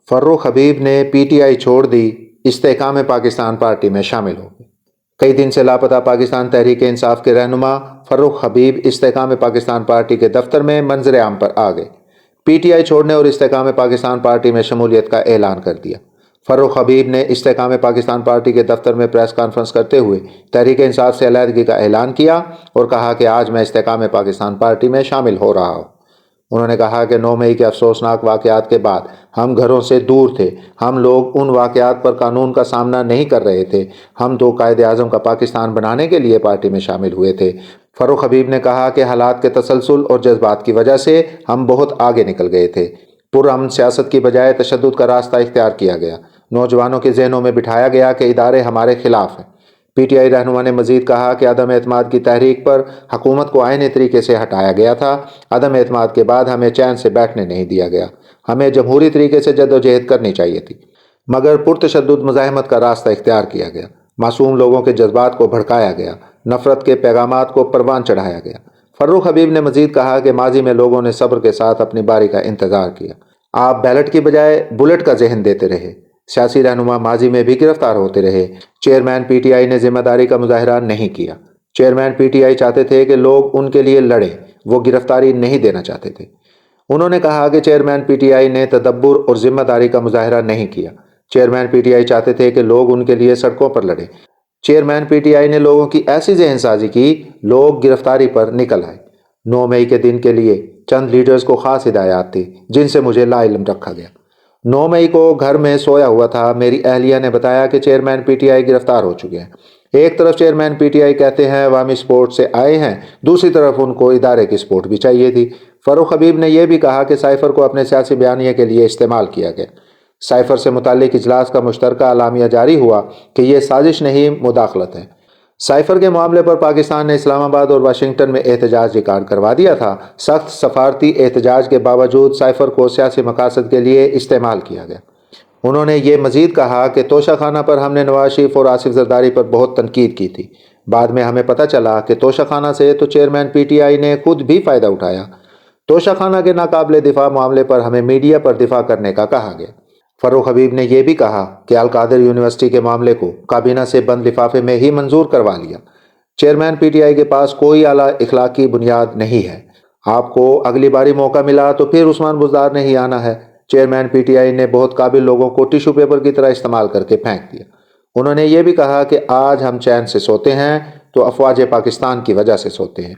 فروخ حبیب نے P T I چھوڑ دی، استحکام پاکستان پارٹی میں شامل ہو گئے۔ کئی دن سے لاپتہ پاکستان تحریک انصاف کے رہنما فروخ حبیب استحکام پاکستان پارٹی کے دفتر میں منظر عام پر آ گئے۔ پی ٹی آئی چھوڑنے اور استحکام پاکستان پارٹی میں شمولیت کا اعلان کر دیا۔ فروخ حبیب نے استحکام پاکستان پارٹی کے دفتر میں پریس کانفرنس کرتے ہوئے تحریک انصاف سے علیحدگی کا اعلان کیا اور کہا کہ آج میں استحکام پاکستان پارٹی میں شامل ہو رہا ہوں۔ انہوں نے کہا کہ 9 مئی کے افسوسناک واقعات کے بعد ہم گھروں سے دور تھے، ہم لوگ ان واقعات پر قانون کا سامنا نہیں کر رہے تھے، ہم تو قائد اعظم کا پاکستان بنانے کے لیے پارٹی میں شامل ہوئے تھے۔ فروخ حبیب نے کہا کہ حالات کے تسلسل اور جذبات کی وجہ سے ہم بہت آگے نکل گئے تھے، پرامن سیاست کی بجائے تشدد کا راستہ اختیار کیا گیا، نوجوانوں کے ذہنوں میں بٹھایا گیا کہ ادارے ہمارے خلاف ہیں۔ پی ٹی آئی رہنما نے مزید کہا کہ عدم اعتماد کی تحریک پر حکومت کو آئینی طریقے سے ہٹایا گیا تھا، عدم اعتماد کے بعد ہمیں چین سے بیٹھنے نہیں دیا گیا، ہمیں جمہوری طریقے سے جدوجہد کرنی چاہیے تھی، مگر پرتشدد مزاحمت کا راستہ اختیار کیا گیا، معصوم لوگوں کے جذبات کو بھڑکایا گیا، نفرت کے پیغامات کو پروان چڑھایا گیا۔ فروخ حبیب نے مزید کہا کہ ماضی میں لوگوں نے صبر کے ساتھ اپنی باری کا انتظار کیا، آپ بیلٹ کی بجائے بلٹ کا ذہن دیتے رہے۔ سیاسی رہنما ماضی میں بھی گرفتار ہوتے رہے۔ چیئرمین پی ٹی آئی نے ذمہ داری کا مظاہرہ نہیں کیا۔ چیئرمین پی ٹی آئی چاہتے تھے کہ لوگ ان کے لیے لڑیں، وہ گرفتاری نہیں دینا چاہتے تھے۔ انہوں نے کہا کہ چیئرمین پی ٹی آئی نے تدبر اور ذمہ داری کا مظاہرہ نہیں کیا۔ چیئرمین پی ٹی آئی چاہتے تھے کہ لوگ ان کے لیے سڑکوں پر لڑیں۔ چیئرمین پی ٹی آئی نے لوگوں کی ایسی ذہن سازی کی، لوگ گرفتاری پر نکل آئے۔ 9 مئی کے دن کے لیے چند لیڈرز کو خاص ہدایات تھی جن سے مجھے لا علم رکھا گیا۔ 9 مئی کو گھر میں سویا ہوا تھا، میری اہلیہ نے بتایا کہ چیئرمین پی ٹی آئی گرفتار ہو چکے ہیں۔ ایک طرف چیئرمین پی ٹی آئی کہتے ہیں عوامی سپورٹ سے آئے ہیں، دوسری طرف ان کو ادارے کی سپورٹ بھی چاہیے تھی۔ فروخ حبیب نے یہ بھی کہا کہ سائفر کو اپنے سیاسی بیانیے کے لیے استعمال کیا گیا۔ سائفر سے متعلق اجلاس کا مشترکہ اعلامیہ جاری ہوا کہ یہ سازش نہیں، مداخلت ہے۔ سائفر کے معاملے پر پاکستان نے اسلام آباد اور واشنگٹن میں احتجاج ریکارڈ کروا دیا تھا۔ سخت سفارتی احتجاج کے باوجود سائفر کو سیاسی مقاصد کے لیے استعمال کیا گیا۔ انہوں نے یہ مزید کہا کہ توشہ خانہ پر ہم نے نواز شریف اور آصف زرداری پر بہت تنقید کی تھی، بعد میں ہمیں پتہ چلا کہ توشہ خانہ سے تو چیئرمین پی ٹی آئی نے خود بھی فائدہ اٹھایا۔ توشہ خانہ کے ناقابل دفاع معاملے پر ہمیں میڈیا پر دفاع کرنے کا کہا گیا۔ فروخ حبیب نے یہ بھی کہا کہ القادر یونیورسٹی کے معاملے کو کابینہ سے بند لفافے میں ہی منظور کروا لیا۔ چیئرمین پی ٹی آئی کے پاس کوئی اعلیٰ اخلاقی بنیاد نہیں ہے، آپ کو اگلی باری موقع ملا تو پھر عثمان بزدار نے ہی آنا ہے۔ چیئرمین پی ٹی آئی نے بہت قابل لوگوں کو ٹیشو پیپر کی طرح استعمال کر کے پھینک دیا۔ انہوں نے یہ بھی کہا کہ آج ہم چین سے سوتے ہیں تو افواج پاکستان کی وجہ سے سوتے ہیں۔